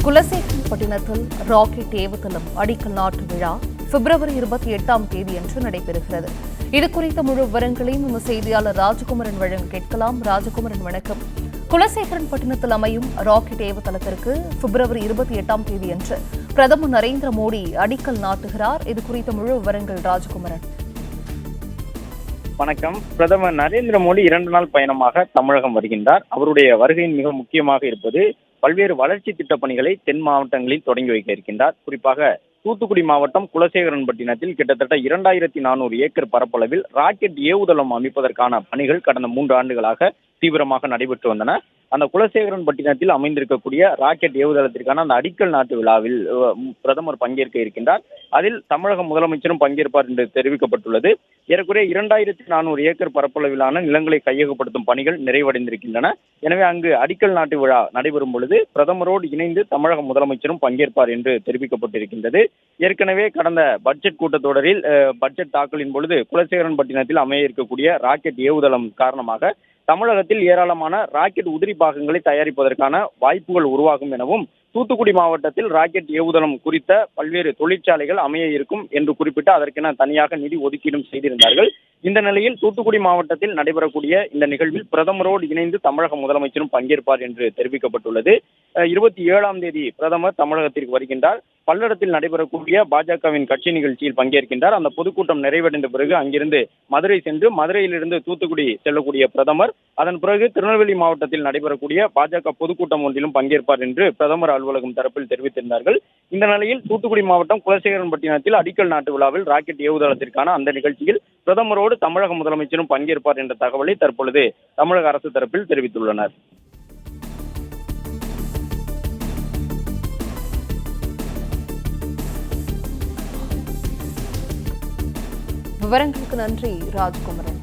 குலசேகரன்பட்டினத்தில் rocket ஏவுதளம் அடிக்கல் நாட்டு விழா பிப்ரவரி 28 நடைபெறுகிறது. இதுகுறித்த முழு விவரங்களையும் நம்ம செய்தியாளர் ராஜகுமரன் வழங்க கேட்கலாம். ராஜகுமரன், வணக்கம். குலசேகரன்பட்டினத்தில் அமையும் ராக்கெட் ஏவுதளத்திற்கு பிப்ரவரி 28 பிரதமர் நரேந்திர மோடி அடிக்கல் நாட்டுகிறார். இது குறித்த முழு விவரங்கள் ராஜகுமரன். வணக்கம். பிரதமர் நரேந்திர மோடி 2 நாள் பயணமாக தமிழகம் வருகின்றார். அவருடைய வருகையின் மிக முக்கியமாக இருப்பது பல்வேறு வளர்ச்சி திட்டப் பணிகளை தென் மாவட்டங்களில் தொடங்கி வைக்க இருக்கின்றார். குறிப்பாக தூத்துக்குடி மாவட்டம் குலசேகரன்பட்டினத்தில் கிட்டத்தட்ட 2400 ஏக்கர் பரப்பளவில் ராக்கெட் ஏவுதளம் அமைப்பதற்கான பணிகள் கடந்த 3 ஆண்டுகளாக தீவிரமாக நடைபெற்று வந்தன. அந்த குலசேகரன்பட்டினத்தில் அமைந்திருக்கக்கூடிய ராக்கெட் ஏவுதளத்திற்கான அந்த அடிக்கல் நாட்டு விழாவில் பிரதமர் பங்கேற்க இருக்கின்றார். அதில் தமிழக முதலமைச்சரும் பங்கேற்பார் என்று தெரிவிக்கப்பட்டுள்ளது. ஏறக்குறைய 2400 ஏக்கர் பரப்பளவிலான நிலங்களை கையகப்படுத்தும் பணிகள் நிறைவடைந்திருக்கின்றன. எனவே அங்கு அடிக்கல் நாட்டு விழா நடைபெறும் பொழுது பிரதமரோடு இணைந்து தமிழக முதலமைச்சரும் பங்கேற்பார் என்று தெரிவிக்கப்பட்டிருக்கின்றது. ஏற்கனவே கடந்த பட்ஜெட் கூட்டத்தொடரில் பட்ஜெட் தாக்கலின் பொழுது குலசேகரன்பட்டினத்தில் அமைய இருக்கக்கூடிய ராக்கெட் ஏவுதளம் காரணமாக தமிழகத்தில் ஏராளமான ராக்கெட் உதிரி பாகங்களை தயாரிப்பதற்கான வாய்ப்புகள் உருவாகும் எனவும், தூத்துக்குடி மாவட்டத்தில் ராக்கெட் ஏவுதளம் குறித்த பல்வேறு தொழிற்சாலைகள் அமைய இருக்கும் என்று குறிப்பிட்டு அதற்கென தனியாக நிதி ஒதுக்கீடும் செய்திருந்தார்கள். இந்த நிலையில் தூத்துக்குடி மாவட்டத்தில் நடைபெறக்கூடிய இந்த நிகழ்வில் பிரதமரோடு இணைந்து தமிழக முதலமைச்சரும் பங்கேற்பார் என்று தெரிவிக்கப்பட்டுள்ளது. 27ஆம் தேதி பிரதமர் தமிழகத்திற்கு வருகின்றார். பல்லடத்தில் நடைபெறக்கூடிய பாஜகவின் கட்சி நிகழ்ச்சியில் பங்கேற்கின்றார். அந்த பொதுக்கூட்டம் நிறைவடைந்த பிறகு அங்கிருந்து மதுரை சென்று மதுரையிலிருந்து தூத்துக்குடி செல்லக்கூடிய பிரதமர் அதன் பிறகு திருநெல்வேலி மாவட்டத்தில் நடைபெறக்கூடிய பாஜக பொதுக்கூட்டம் ஒன்றிலும் பங்கேற்பார் என்று பிரதமர் அலுவலகம் தரப்பில் தெரிவித்திருந்தார்கள். இந்த நிலையில் தூத்துக்குடி மாவட்டம் குலசேகரன்பட்டினத்தில் அடிக்கல் நாட்டு விழாவில் ராக்கெட் ஏவுதளத்திற்கான அந்த நிகழ்ச்சியில் பிரதமரோடு தமிழக முதலமைச்சரும் பங்கேற்பார் என்ற தகவலை தற்பொழுது தமிழக அரசு தரப்பில் தெரிவித்துள்ளனர். விவரங்களுக்கு நன்றி ராஜ்குமரன்.